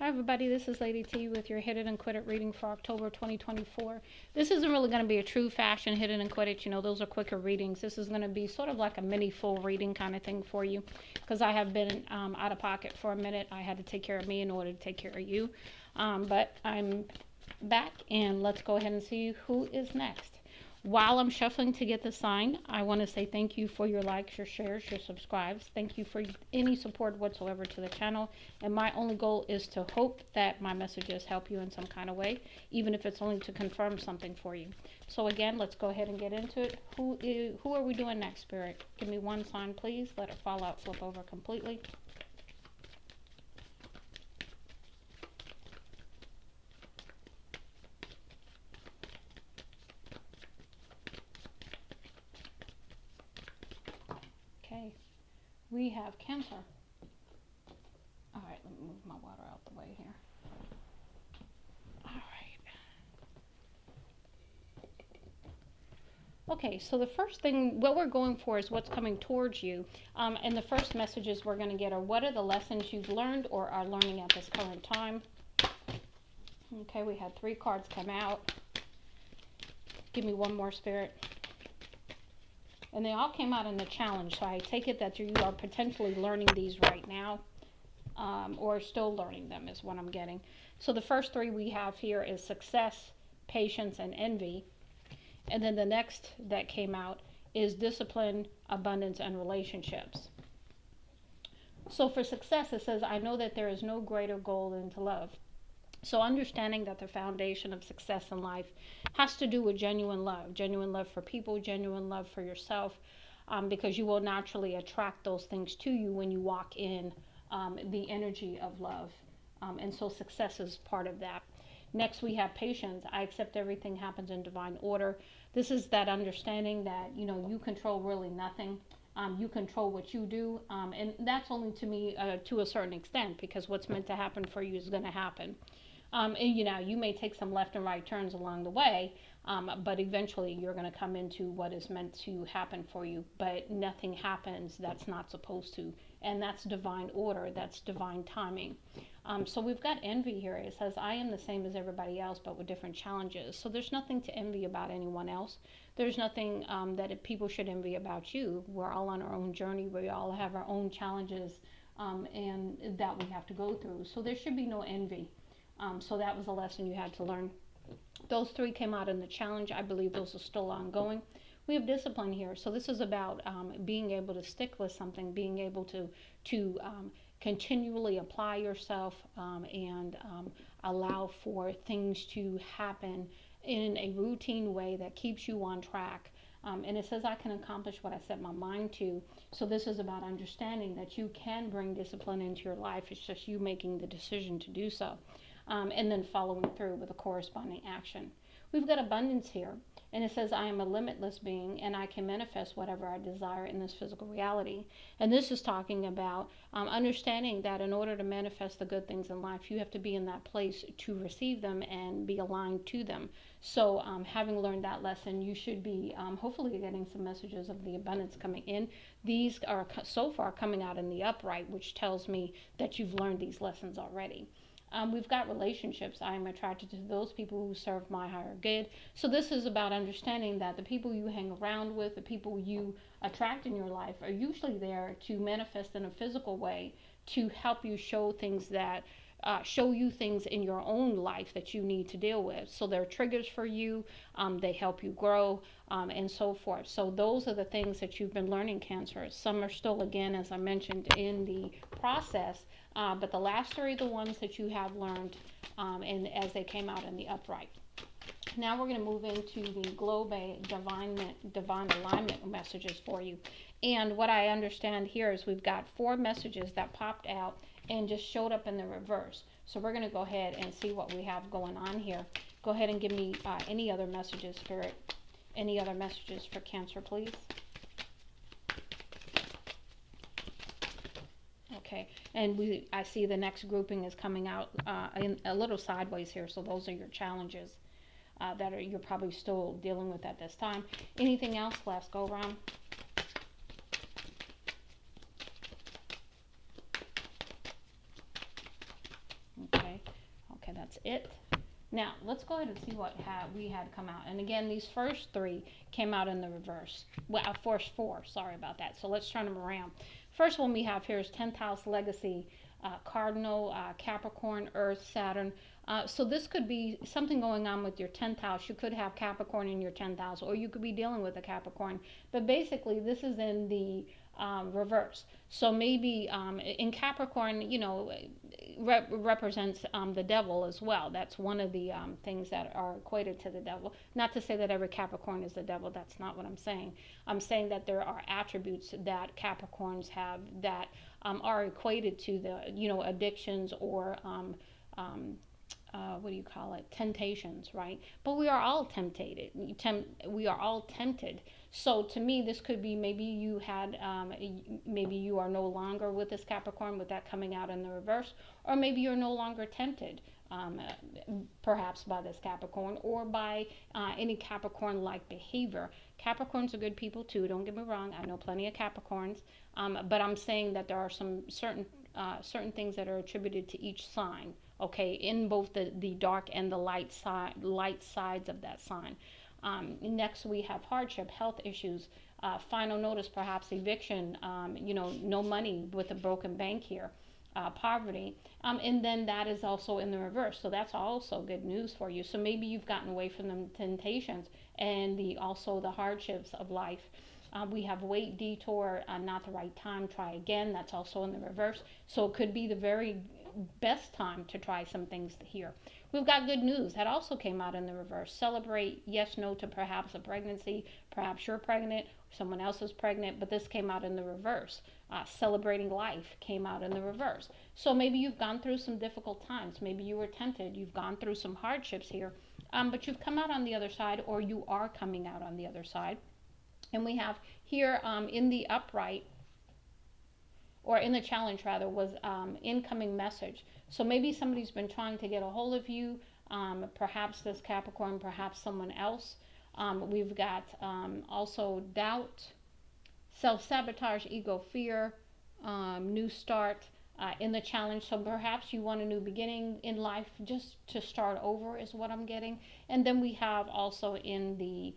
Hi everybody, this is Lady T with your Hit It and Quit It reading for October 2024. This isn't really going to be a true fashion Hit It and Quit It. You know, those are quicker readings. This is going to be sort of like a mini full reading kind of thing for you because I have been out of pocket for a minute. I had to take care of me in order to take care of you. But I'm back and let's go ahead and see who is next. While I'm shuffling to get the sign, I want to say thank you for your likes, your shares, your subscribes. Thank you for any support whatsoever to the channel. And my only goal is to hope that my messages help you in some kind of way, even if it's only to confirm something for you. So again, let's go ahead and get into it. Who are we doing next, Spirit? Give me one sign, please. Let it fall out, flip over completely. Okay, we have Cancer. All right, let me move my water out the way here. All right. Okay, so the first thing, what we're going for is what's coming towards you. And the first messages we're going to get are what are the lessons you've learned or are learning at this current time. Okay, we had 3 cards come out. Give me one more, Spirit. And they all came out in the challenge, so I take it that you are potentially learning these right now, or still learning them is what I'm getting. So the first 3 we have here is success, patience, and envy. And then the next that came out is discipline, abundance, and relationships. So for success, it says, I know that there is no greater goal than to love. So understanding that the foundation of success in life has to do with genuine love for people, genuine love for yourself, because you will naturally attract those things to you when you walk in the energy of love. And so success is part of that. Next, we have patience. I accept everything happens in divine order. This is that understanding that, you know, you control really nothing. You control what you do. And that's only to me to a certain extent, because what's meant to happen for you is going to happen. And, you know, you may take some left and right turns along the way, but eventually you're going to come into what is meant to happen for you. But nothing happens that's not supposed to. And that's divine order. That's divine timing. So we've got envy here. It says, I am the same as everybody else, but with different challenges. So there's nothing to envy about anyone else. There's nothing that people should envy about you. We're all on our own journey. We all have our own challenges and that we have to go through. So there should be no envy. So that was a lesson you had to learn. Those 3 came out in the challenge. I believe those are still ongoing. We have discipline here. So this is about being able to stick with something, being able to continually apply yourself and allow for things to happen in a routine way that keeps you on track. And it says I can accomplish what I set my mind to. So this is about understanding that you can bring discipline into your life. It's just you making the decision to do so. And then following through with a corresponding action. We've got abundance here, and it says I am a limitless being and I can manifest whatever I desire in this physical reality. And this is talking about understanding that in order to manifest the good things in life, you have to be in that place to receive them and be aligned to them. So having learned that lesson, you should be hopefully getting some messages of the abundance coming in. These are so far coming out in the upright, which tells me that you've learned these lessons already. We've got relationships. I am attracted to those people who serve my higher good. So this is about understanding that the people you hang around with, the people you attract in your life are usually there to manifest in a physical way to help you show things that show you things in your own life that you need to deal with. So they're triggers for you. They help you grow and so forth. So those are the things that you've been learning, Cancer. Some are still, again, as I mentioned, in the process. But the last 3 are the ones that you have learned and as they came out in the upright. Now we're going to move into the Globe divine alignment messages for you. And what I understand here is we've got 4 messages that popped out and just showed up in the reverse. So we're going to go ahead and see what we have going on here. Go ahead and give me any other messages, Spirit. Any other messages for Cancer, please? Okay, and I see the next grouping is coming out in a little sideways here, so those are your challenges that you're probably still dealing with at this time. Anything else? Last go round. Okay, Okay, that's it. Now, let's go ahead and see what we had come out. And again, these first three came out in the reverse. Well, first four, sorry about that. So let's turn them around. First one we have here is 10th house legacy, Cardinal, Capricorn, Earth, Saturn. So this could be something going on with your 10th house. You could have Capricorn in your 10th house, or you could be dealing with a Capricorn. But basically, this is in the reverse. So maybe in Capricorn, represents the devil as well. That's one of the things that are equated to the devil. Not to say that every Capricorn is the devil. That's not what I'm saying. I'm saying that there are attributes that Capricorns have that are equated to the, addictions or what do you call it? Temptations, right? But we are all tempted. We are all tempted. So to me, this could be maybe you had, maybe you are no longer with this Capricorn, with that coming out in the reverse, or maybe you're no longer tempted, perhaps by this Capricorn or by any Capricorn-like behavior. Capricorns are good people too. Don't get me wrong. I know plenty of Capricorns, but I'm saying that there are some certain things that are attributed to each sign. Okay, in both the dark and the light sides of that sign. Next, we have hardship, health issues, final notice, perhaps eviction, no money with a broken bank here, poverty. And then that is also in the reverse. So that's also good news for you. So maybe you've gotten away from the temptations and also the hardships of life. We have wait, detour, not the right time, try again. That's also in the reverse. So it could be the very best time to try some things here. We've got good news. That also came out in the reverse. Celebrate, yes, no to perhaps a pregnancy. Perhaps you're pregnant, someone else is pregnant, but this came out in the reverse. Celebrating life came out in the reverse. So maybe you've gone through some difficult times. Maybe you were tempted. You've gone through some hardships here, but you've come out on the other side, or you are coming out on the other side. And we have here in the upright, or in the challenge rather, was incoming message. So maybe somebody's been trying to get a hold of you, perhaps this Capricorn, perhaps someone else. We've got also doubt, self-sabotage, ego, fear, new start in the challenge. So perhaps you want a new beginning in life, just to start over is what I'm getting. And then we have also in the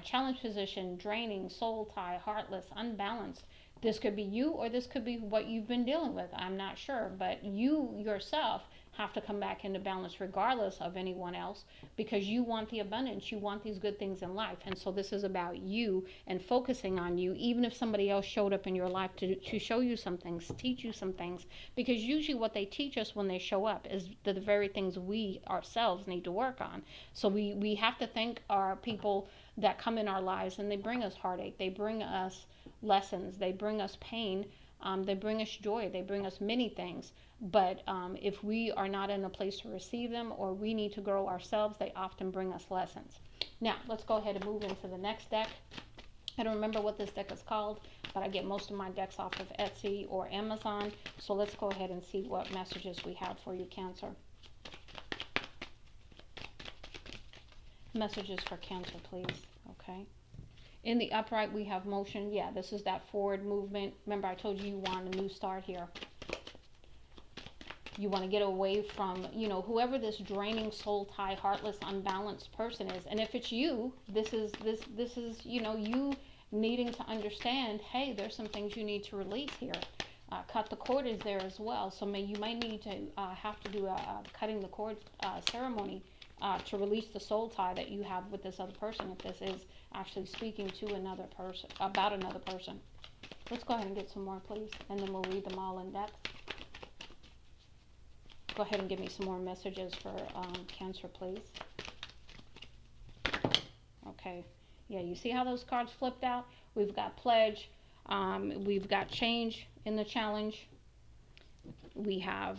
challenge position, draining, soul tie, heartless, unbalanced. This could be you, or this could be what you've been dealing with. I'm not sure, but you yourself have to come back into balance regardless of anyone else, because you want the abundance, you want these good things in life. And so this is about you and focusing on you, even if somebody else showed up in your life to show you some things, teach you some things, because usually what they teach us when they show up is the very things we ourselves need to work on. So we have to thank our people that come in our lives, and they bring us heartache, they bring us lessons, they bring us pain, they bring us joy, they bring us many things. But if we are not in a place to receive them, or we need to grow ourselves, they often bring us lessons. Now, let's go ahead and move into the next deck. I don't remember what this deck is called, but I get most of my decks off of Etsy or Amazon. So let's go ahead and see what messages we have for you, Cancer. Messages for Cancer, please. Okay. In the upright, we have motion. Yeah, this is that forward movement. Remember, I told you you want a new start here. You want to get away from, whoever this draining, soul tie, heartless, unbalanced person is. And if it's you, this is you needing to understand, hey, there's some things you need to release here. Cut the cord is there as well. So you might need to have to do a cutting the cord ceremony to release the soul tie that you have with this other person, if this is actually speaking to another person, about another person. Let's go ahead and get some more, please, and then we'll read them all in depth. Go ahead and give me some more messages for Cancer, please. Okay. Yeah, you see how those cards flipped out? We've got pledge. We've got change in the challenge. We have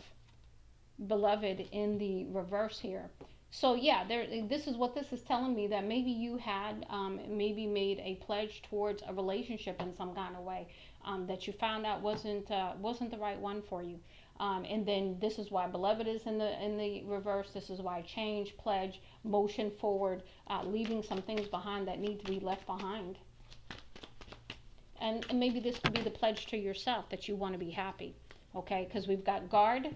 beloved in the reverse here. So yeah, this is what this is telling me, that maybe you had maybe made a pledge towards a relationship in some kind of way that you found out wasn't the right one for you. And then this is why beloved is in the reverse. This is why change, pledge, motion forward, leaving some things behind that need to be left behind. And maybe this could be the pledge to yourself that you want to be happy. Okay, because we've got guard,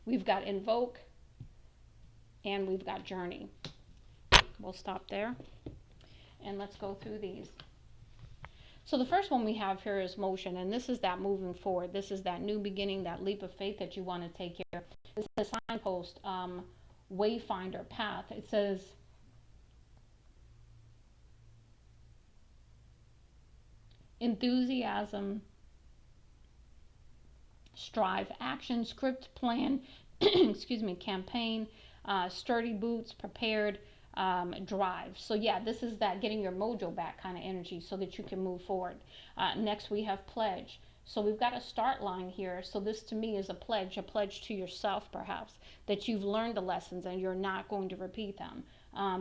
we've got invoke, and we've got journey. We'll stop there and let's go through these. So the first one we have here is motion, and this is that moving forward. This is that new beginning, that leap of faith that you want to take here. This is the signpost, wayfinder, path. It says enthusiasm, strive, action, script, plan, excuse me, campaign, sturdy boots, prepared, drive. So yeah, this is that getting your mojo back kind of energy so that you can move forward. Next we have pledge. So we've got a start line here. So this to me is a pledge to yourself perhaps, that you've learned the lessons and you're not going to repeat them.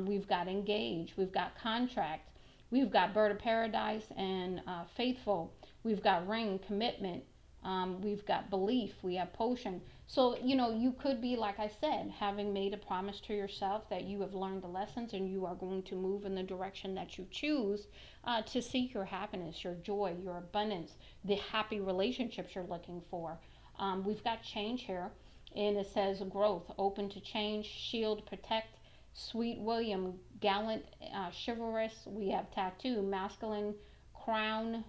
We've got engage, we've got contract, we've got bird of paradise and faithful, we've got ring, commitment, we've got belief, we have potion. So, you could be, like I said, having made a promise to yourself that you have learned the lessons and you are going to move in the direction that you choose to seek your happiness, your joy, your abundance, the happy relationships you're looking for. We've got change here, and it says growth, open to change, shield, protect, sweet William, gallant, chivalrous. We have tattoo, masculine, crown.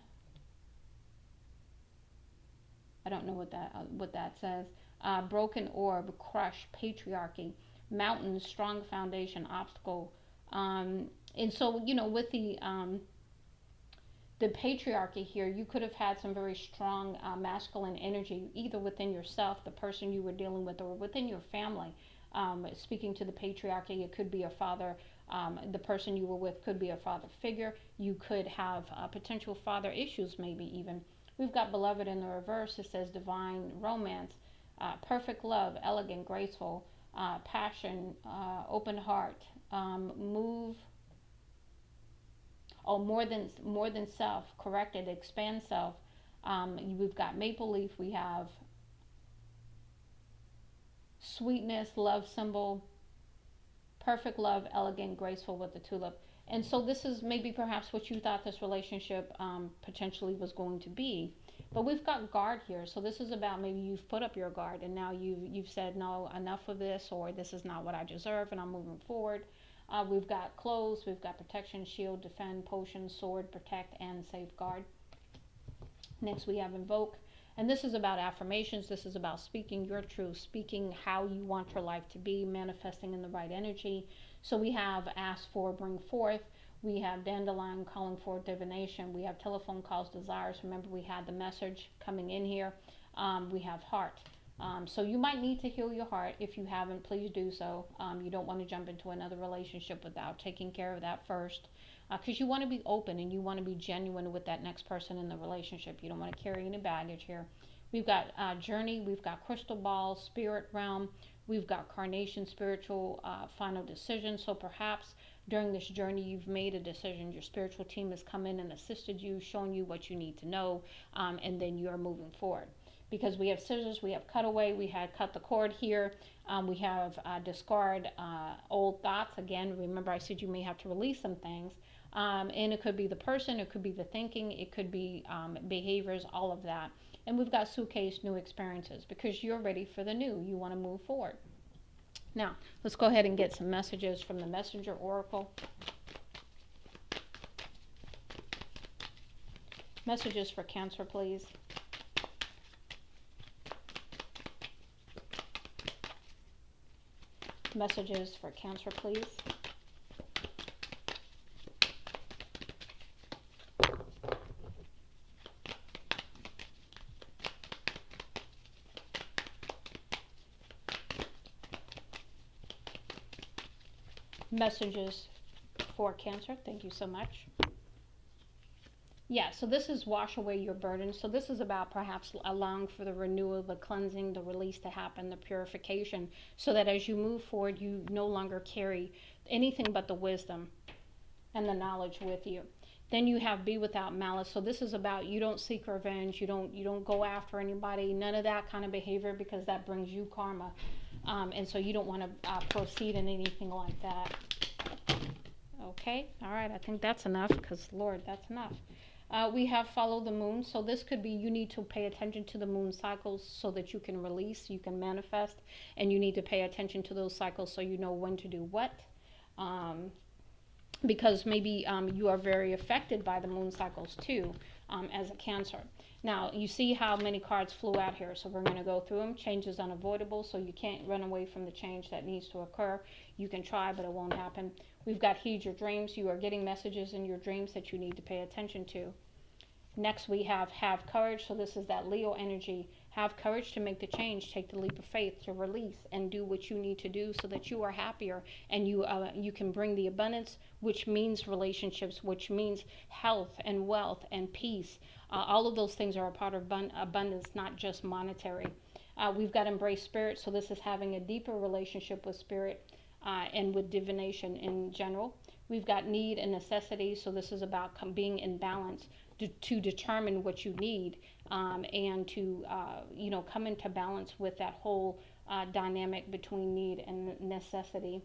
I don't know what that says. Broken orb, crush, patriarchy, mountains, strong foundation, obstacle. And so, with the patriarchy here, you could have had some very strong masculine energy, either within yourself, the person you were dealing with, or within your family. Speaking to the patriarchy, it could be a father. The person you were with could be a father figure. You could have potential father issues, maybe even. We've got beloved in the reverse. It says divine romance, perfect love, elegant, graceful, passion, open heart, move. Oh, more than self, corrected, expand self. We've got maple leaf. We have sweetness, love symbol, perfect love, elegant, graceful with the tulip. And so this is maybe perhaps what you thought this relationship potentially was going to be. But we've got guard here. So this is about maybe you've put up your guard and now you've said, no, enough of this, or this is not what I deserve and I'm moving forward. We've got clothes, we've got protection, shield, defend, potion, sword, protect, and safeguard. Next we have invoke. And this is about affirmations. This is about speaking your truth, speaking how you want your life to be, manifesting in the right energy. So we have ask for, bring forth. We have dandelion, calling for divination. We have telephone calls, desires. Remember, we had the message coming in here. We have heart. So you might need to heal your heart. If you haven't, please do so. You don't want to jump into another relationship without taking care of that first. Because you want to be open and you want to be genuine with that next person in the relationship. You don't want to carry any baggage here. We've got journey, we've got crystal ball, spirit realm, we've got carnation, spiritual final decision. So perhaps during this journey you've made a decision. Your spiritual team has come in and assisted you, shown you what you need to know, and then you're moving forward. Because we have scissors, we have cutaway, we had cut the cord here, we have discard old thoughts. Again, remember I said you may have to release some things. And it could be the person, it could be the thinking, it could be behaviors, all of that. And we've got suitcase, new experiences, because you're ready for the new. You want to move forward. Now, let's go ahead and get some messages from the Messenger Oracle. Messages for Cancer, please. Messages for Cancer, please. Messages for Cancer. Thank you so much. Yeah, so this is wash away your burden. So this is about perhaps allowing for the renewal, the cleansing, the release to happen, the purification, so that as you move forward, you no longer carry anything but the wisdom and the knowledge with you. Then you have be without malice. So this is about you don't seek revenge, you don't go after anybody, none of that kind of behavior, because that brings you karma. And so you don't want to proceed in anything like that. Okay, all right, I think that's enough, because Lord, that's enough. We have follow the moon. So this could be you need to pay attention to the moon cycles so that you can release, you can manifest, and you need to pay attention to those cycles so you know when to do what. Um, because maybe you are very affected by the moon cycles too, as a Cancer. Now, you see how many cards flew out here, so we're going to go through them. Change is unavoidable, so you can't run away from the change that needs to occur. You can try, but it won't happen. We've got heed your dreams. You are getting messages in your dreams that you need to pay attention to. Next, we have courage. So this is that Leo energy. Have courage to make the change. Take the leap of faith to release and do what you need to do so that you are happier and you can bring the abundance, which means relationships, which means health and wealth and peace. All of those things are a part of abundance, not just monetary. We've got embrace spirit. So this is having a deeper relationship with spirit and with divination in general. We've got need and necessity. So this is about being in balance to determine what you need, and to come into balance with that whole dynamic between need and necessity.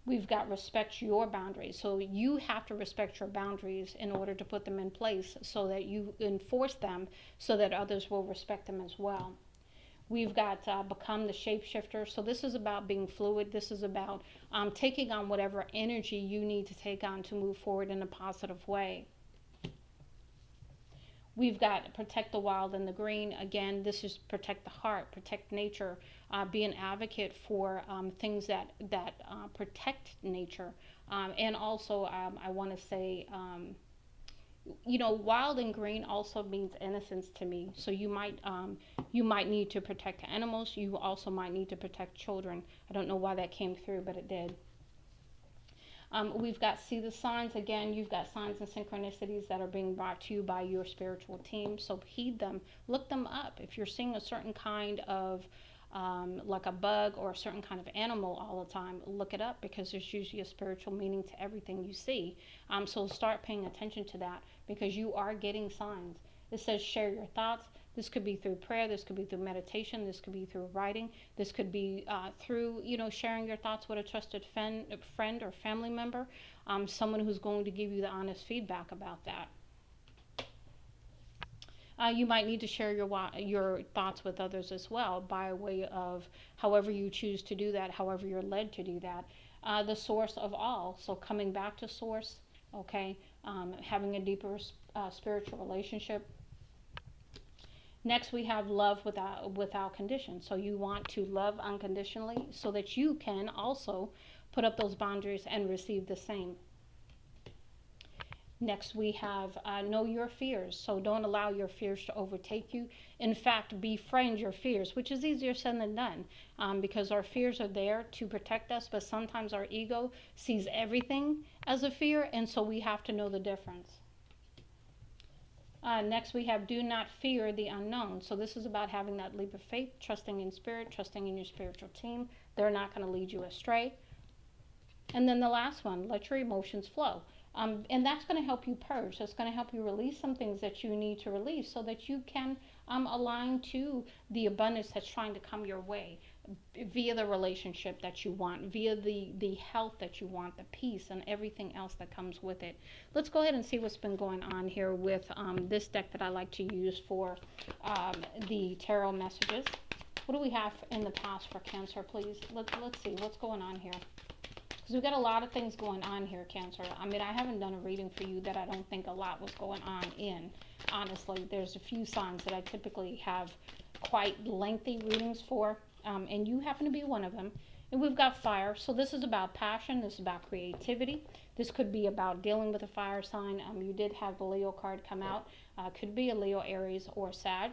We've got respect your boundaries. So you have to respect your boundaries in order to put them in place so that you enforce them so that others will respect them as well. We've got become the shapeshifter. So this is about being fluid. This is about taking on whatever energy you need to take on to move forward in a positive way. We've got protect the wild and the green. Again, this is protect the heart, protect nature, be an advocate for things that protect nature. And also, I want to say, wild and green also means innocence to me. So you might need to protect animals. You also might need to protect children. I don't know why that came through, but it did. We've got see the signs. Again, you've got signs and synchronicities that are being brought to you by your spiritual team. So heed them, look them up. If you're seeing a certain kind of like a bug or a certain kind of animal all the time, look it up because there's usually a spiritual meaning to everything you see. So start paying attention to that because you are getting signs. It says share your thoughts. This could be through prayer. This could be through meditation. This could be through writing. This could be through, sharing your thoughts with a trusted friend or family member, someone who's going to give you the honest feedback about that. You might need to share your thoughts with others as well by way of however you choose to do that, however you're led to do that. The source of all. So coming back to source, okay, having a deeper spiritual relationship. Next, we have love without condition. So you want to love unconditionally so that you can also put up those boundaries and receive the same. Next, we have know your fears. So don't allow your fears to overtake you. In fact, befriend your fears, which is easier said than done, because our fears are there to protect us, but sometimes our ego sees everything as a fear, and so we have to know the difference. Next, we have do not fear the unknown. So this is about having that leap of faith, trusting in spirit, trusting in your spiritual team. They're not going to lead you astray. And then the last one, let your emotions flow. And that's going to help you purge. That's going to help you release some things that you need to release so that you can align to the abundance that's trying to come your way via the relationship that you want, via the health that you want, the peace, and everything else that comes with it. Let's go ahead and see what's been going on here with this deck that I like to use for the tarot messages. What do we have in the past for Cancer, please? Let's see what's going on here. Because we've got a lot of things going on here, Cancer. I mean, I haven't done a reading for you that I don't think a lot was going on in. Honestly, there's a few signs that I typically have quite lengthy readings for, and you happen to be one of them. And we've got fire. So this is about passion. This is about creativity. This could be about dealing with a fire sign. You did have the Leo card come out. Could be a Leo, Aries, or Sag.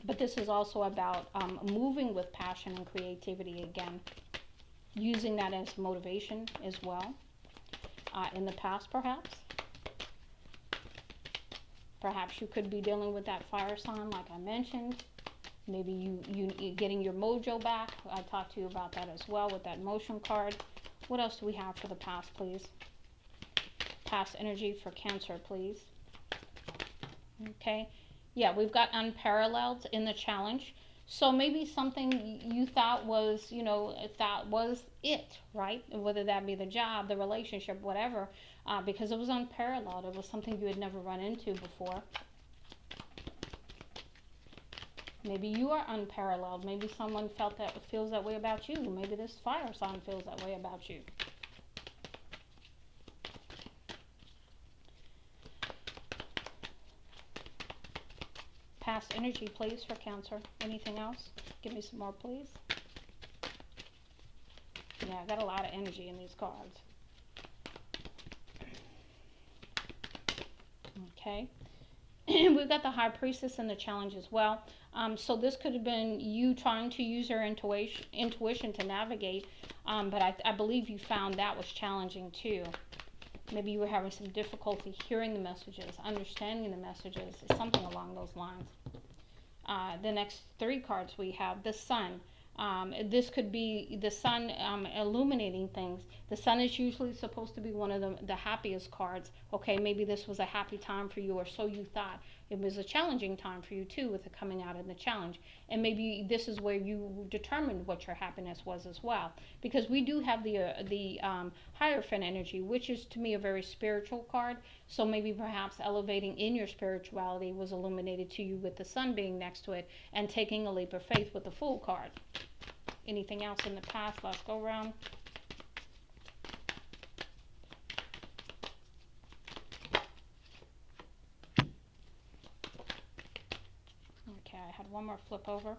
But this is also about moving with passion and creativity again. Using that as motivation as well. In the past, perhaps. Perhaps you could be dealing with that fire sign like I mentioned. Maybe you getting your mojo back. I talked to you about that as well with that motion card. What else do we have for the past, please? Past energy for Cancer, please. Okay. Yeah, we've got unparalleled in the challenge. So maybe something you thought was, thought was it, right? Whether that be the job, the relationship, whatever, because it was unparalleled. It was something you had never run into before. Maybe you are unparalleled. Maybe someone feels that way about you. Maybe this fire sign feels that way about you. Past energy, please, for Cancer. Anything else? Give me some more, please. Yeah, I got a lot of energy in these cards. Okay. We've got the High Priestess and the Challenge as well. So this could have been you trying to use your intuition to navigate, but I believe you found that was challenging too. Maybe you were having some difficulty hearing the messages, understanding the messages, something along those lines. The next three cards we have the Sun. This could be the sun illuminating things. The sun is usually supposed to be one of the happiest cards. Okay, maybe this was a happy time for you, or so you thought. It was a challenging time for you too, with it coming out in the challenge. And maybe this is where you determined what your happiness was as well. Because we do have the Hierophant energy, which is to me a very spiritual card. So maybe perhaps elevating in your spirituality was illuminated to you with the sun being next to it, and taking a leap of faith with the Fool card. Anything else in the past? Let's go around. Okay, I had one more flip over.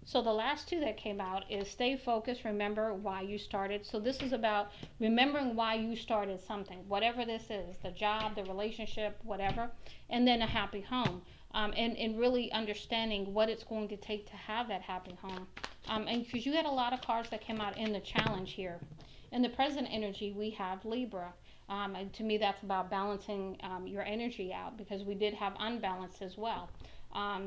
So the last two that came out is stay focused, remember why you started. So this is about remembering why you started something, whatever this is, the job, the relationship, whatever, and then a happy home. And really understanding what it's going to take to have that happy home. And because you had a lot of cards that came out in the challenge here. In the present energy, we have Libra. And to me, that's about balancing your energy out, because we did have unbalanced as well.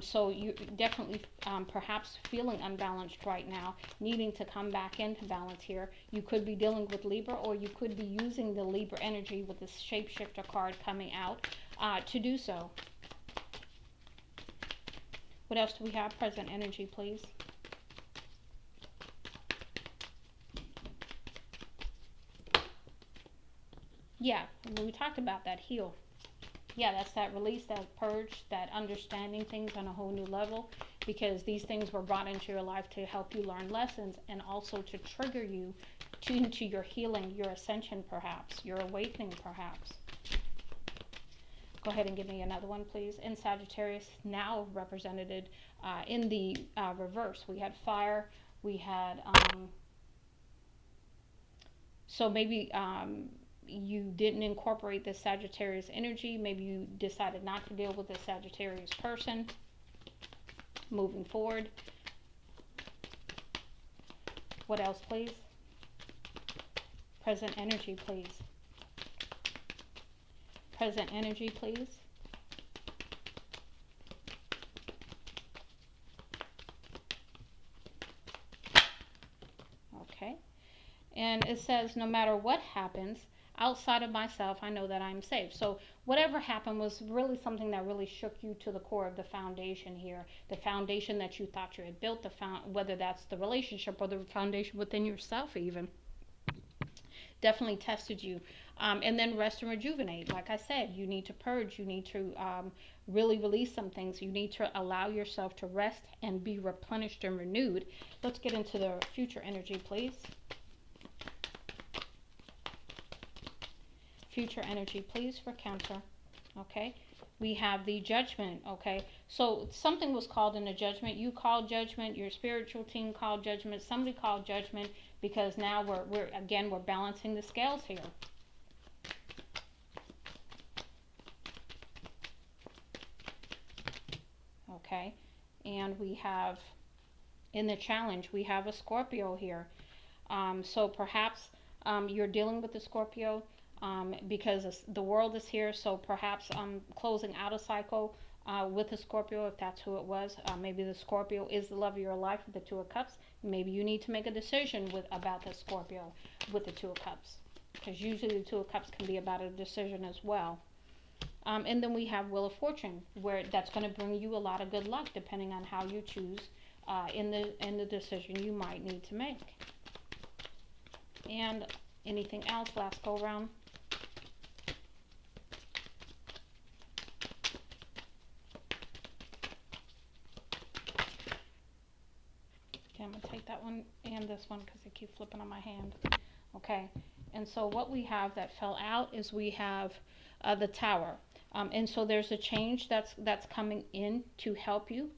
So you're definitely perhaps feeling unbalanced right now, needing to come back into balance here. You could be dealing with Libra, or you could be using the Libra energy with this shapeshifter card coming out to do so. What else do we have? Present energy, please. Yeah, we talked about that heal. Yeah, that's that release, that purge, that understanding things on a whole new level, because these things were brought into your life to help you learn lessons, and also to trigger you into your healing, your ascension perhaps, your awakening perhaps. Go ahead and give me another one, please. In Sagittarius, now represented in the reverse. We had fire, we had, so maybe you didn't incorporate the Sagittarius energy. Maybe you decided not to deal with the Sagittarius person moving forward. What else, please? Present energy, please. Present energy, please. Okay. And it says, no matter what happens outside of myself, I know that I'm safe. So whatever happened was really something that really shook you to the core of the foundation here. The foundation that you thought you had built, whether that's the relationship or the foundation within yourself even. Definitely tested you. And then rest and rejuvenate. Like I said, you need to purge. You need to really release some things. You need to allow yourself to rest and be replenished and renewed. Let's get into the future energy, please. Future energy, please, for Cancer. Okay. We have the Judgment. Okay. So something was called in the Judgment. You called Judgment. Your spiritual team called Judgment. Somebody called Judgment, because now we're balancing the scales here. Okay. And we have in the challenge, we have a Scorpio here. So perhaps you're dealing with the Scorpio because the world is here. So perhaps closing out a cycle with a Scorpio, if that's who it was. Maybe the Scorpio is the love of your life with the Two of Cups. Maybe you need to make a decision about the Scorpio with the Two of Cups, because usually the Two of Cups can be about a decision as well. And then we have Wheel of Fortune, where that's going to bring you a lot of good luck depending on how you choose in the decision you might need to make. And anything else last go round? Okay, I'm going to take that one and this one because they keep flipping on my hand. Okay, and so what we have that fell out is we have the Tower. And so there's a change that's coming in to help you.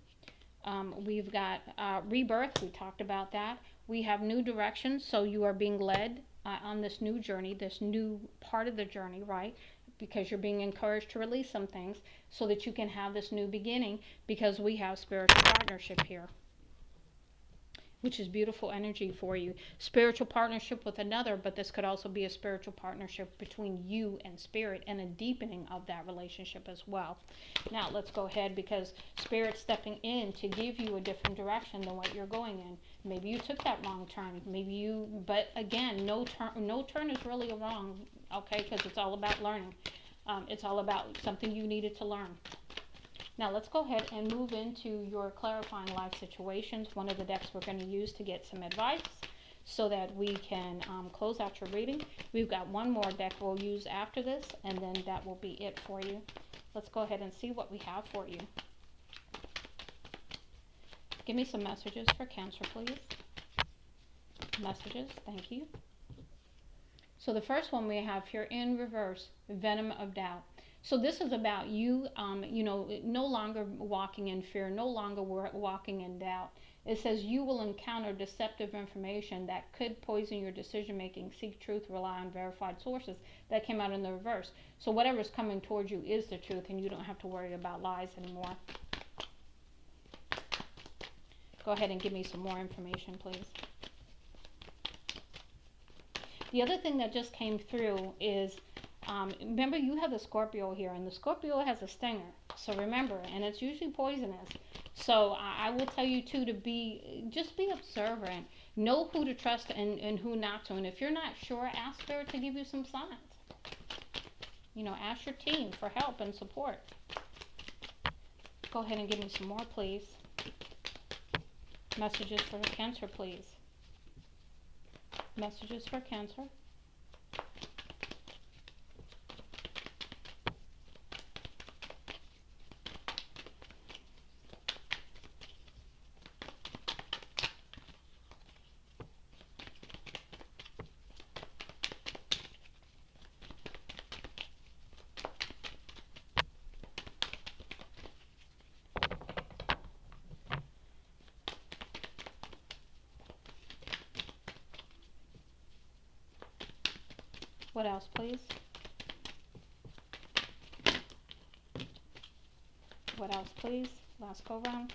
We've got rebirth. We talked about that. We have new direction. So you are being led on this new journey, this new part of the journey, right? Because you're being encouraged to release some things so that you can have this new beginning, because we have spiritual partnership here, which is beautiful energy for you. Spiritual partnership with another, but this could also be a spiritual partnership between you and spirit, and a deepening of that relationship as well. Now let's go ahead, because spirit's stepping in to give you a different direction than what you're going in. Maybe you took that wrong turn. But again, no turn is really a wrong, okay? Because it's all about learning. It's all about something you needed to learn. Now let's go ahead and move into your clarifying life situations, one of the decks we're going to use to get some advice so that we can close out your reading. We've got one more deck we'll use after this, and then that will be it for you. Let's go ahead and see what we have for you. Give me some messages for Cancer, please. Messages, thank you. So the first one we have here in reverse, Venom of Doubt. So this is about you, no longer walking in fear, no longer walking in doubt. It says you will encounter deceptive information that could poison your decision making. Seek truth, rely on verified sources. That came out in the reverse. So whatever's coming towards you is the truth, and you don't have to worry about lies anymore. Go ahead and give me some more information, please. The other thing that just came through is, remember, you have the Scorpio here, and the Scorpio has a stinger. So remember, and it's usually poisonous. So I will tell you too to just be observant. Know who to trust and who not to. And if you're not sure, ask Spirit to give you some signs. Ask your team for help and support. Go ahead and give me some more, please. Messages for Cancer, please. Messages for Cancer. What else, please? What else, please? Last go round.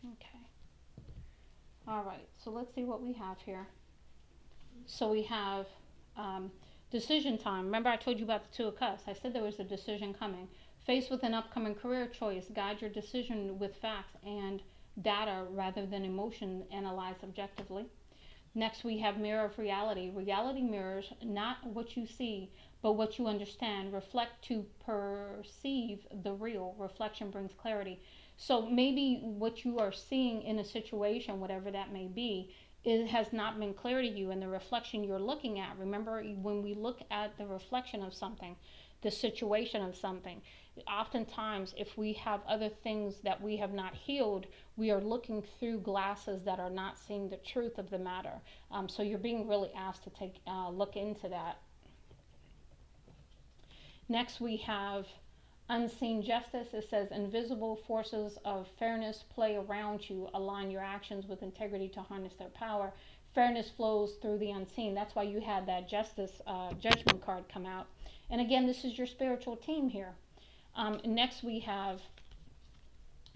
Okay. All right. So let's see what we have here. So we have decision time. Remember I told you about the Two of Cups. I said there was a decision coming. Faced with an upcoming career choice, guide your decision with facts and data rather than emotion. Analyze objectively. Next we have Mirror of Reality. Reality mirrors not what you see, but what you understand. Reflect to perceive the real. Reflection brings clarity. So maybe what you are seeing in a situation, whatever that may be, it has not been clear to you, and the reflection you're looking at. Remember, when we look at the reflection of something, the situation of something, oftentimes if we have other things that we have not healed, we are looking through glasses that are not seeing the truth of the matter. So you're being really asked to take a look into that. Next we have Unseen Justice. It says invisible forces of fairness play around you. Align your actions with integrity to harness their power. Fairness flows through the unseen. That's why you had that Justice Judgment card come out. And again, this is your spiritual team here. Next we have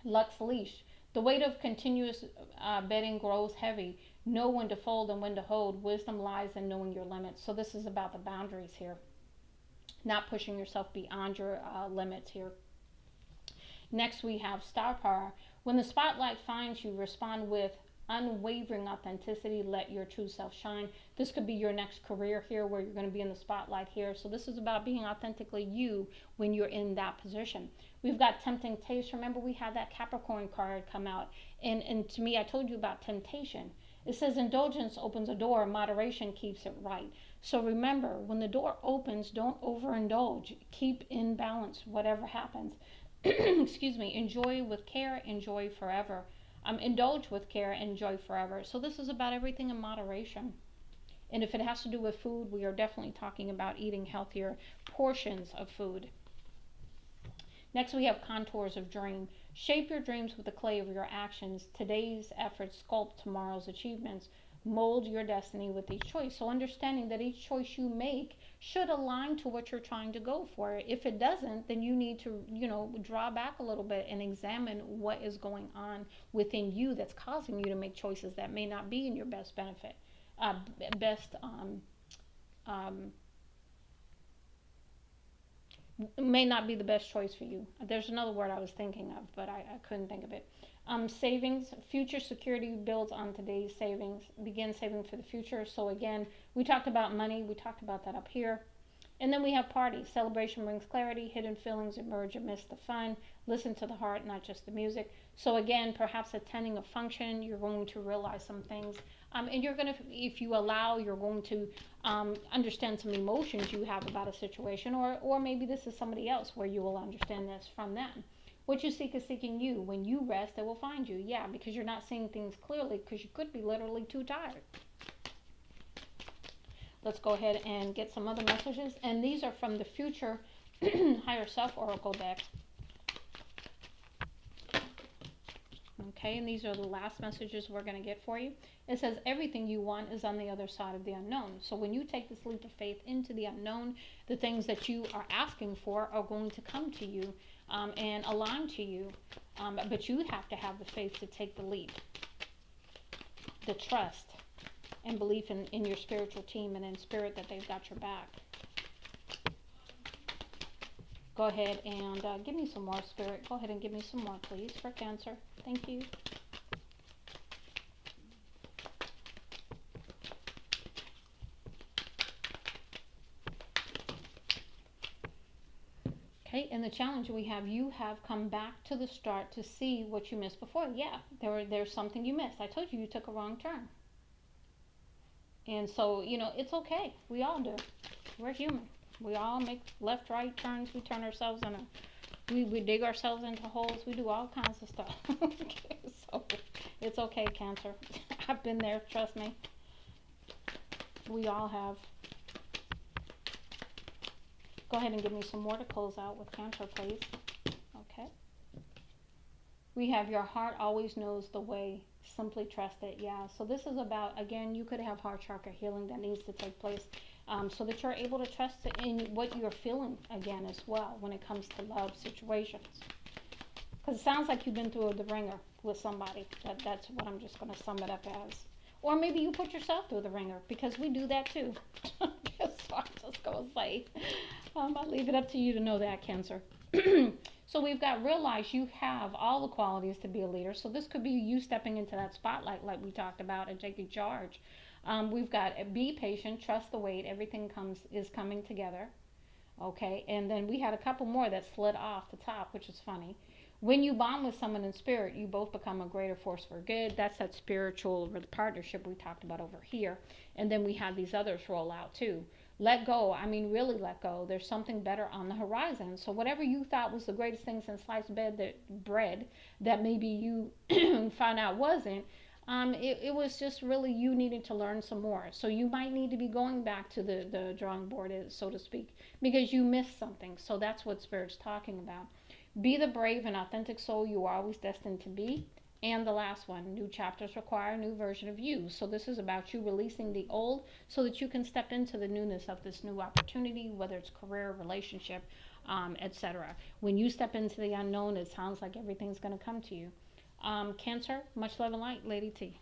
Lux Leash. The weight of continuous betting grows heavy. Know when to fold and when to hold. Wisdom lies in knowing your limits. So this is about the boundaries here. Not pushing yourself beyond your limits here. Next we have Star Power. When the spotlight finds you, respond with unwavering authenticity. Let your true self shine. This could be your next career here where you're going to be in the spotlight here. So this is about being authentically you when you're in that position. We've got tempting taste. Remember, we had that Capricorn card come out. And to me, I told you about temptation. It says indulgence opens a door, moderation keeps it right. So remember, when the door opens, don't overindulge. Keep in balance, whatever happens. Excuse me. Enjoy with care, enjoy forever. Indulge with care, enjoy forever. So this is about everything in moderation. And if it has to do with food, we are definitely talking about eating healthier portions of food. Next, we have contours of dream. Shape your dreams with the clay of your actions. Today's efforts sculpt tomorrow's achievements. Mold your destiny with each choice. So understanding that each choice you make should align to what you're trying to go for. If it doesn't, then you need to, draw back a little bit and examine what is going on within you that's causing you to make choices that may not be in your best benefit, best may not be the best choice for you. There's another word I was thinking of, but I couldn't think of it. Savings, future security builds on today's savings. Begin saving for the future. So again, we talked about money. We talked about that up here. And then we have parties. Celebration brings clarity. Hidden feelings emerge amidst the fun. Listen to the heart, not just the music. So again, perhaps attending a function, you're going to realize some things. And you're going to, if you allow, you're going to understand some emotions you have about a situation. Or maybe this is somebody else where you will understand this from them. What you seek is seeking you. When you rest, it will find you. Yeah, because you're not seeing things clearly because you could be literally too tired. Let's go ahead and get some other messages. And these are from the Future Higher Self Oracle deck. Okay, and these are the last messages we're going to get for you. It says everything you want is on the other side of the unknown. So when you take this leap of faith into the unknown, the things that you are asking for are going to come to you and align to you. But you have to have the faith to take the leap, the trust and belief in your spiritual team and in spirit that they've got your back. Go ahead and give me some more, Spirit. Go ahead and give me some more, please, for Cancer. Thank you. Okay, and the challenge we have, you have come back to the start to see what you missed before. Yeah, there's something you missed. I told you took a wrong turn. And so, it's okay. We all do. We're human. We all make left, right turns. We turn ourselves we dig ourselves into holes. We do all kinds of stuff. Okay, so it's okay, Cancer. I've been there, trust me. We all have. Go ahead and give me some more to close out with Cancer, please. Okay. We have your heart always knows the way. Simply trust it. Yeah. So this is about, again, you could have heart chakra healing that needs to take place so that you're able to trust in what you're feeling again as well when it comes to love situations. Because it sounds like you've been through the ringer with somebody. That's what I'm just going to sum it up as. Or maybe you put yourself through the ringer because we do that too. So I'm just going to say, I'll leave it up to you to know that, Cancer. So we've got realize you have all the qualities to be a leader. So this could be you stepping into that spotlight like we talked about and taking charge. We've got be patient, trust the wait, everything is coming together. Okay, and then we had a couple more that slid off the top, which is funny. When you bond with someone in spirit, you both become a greater force for good. That's that spiritual partnership we talked about over here. And then we have these others roll out too. Let go. I mean, really let go. There's something better on the horizon. So whatever you thought was the greatest thing since sliced bread that maybe you found out wasn't, it was just really you needed to learn some more. So you might need to be going back to the drawing board, so to speak, because you missed something. So that's what Spirit's talking about. Be the brave and authentic soul you are always destined to be. And the last one, new chapters require a new version of you. So this is about you releasing the old so that you can step into the newness of this new opportunity, whether it's career, relationship, etc. When you step into the unknown, it sounds like everything's going to come to you. Cancer, much love and light, Lady T.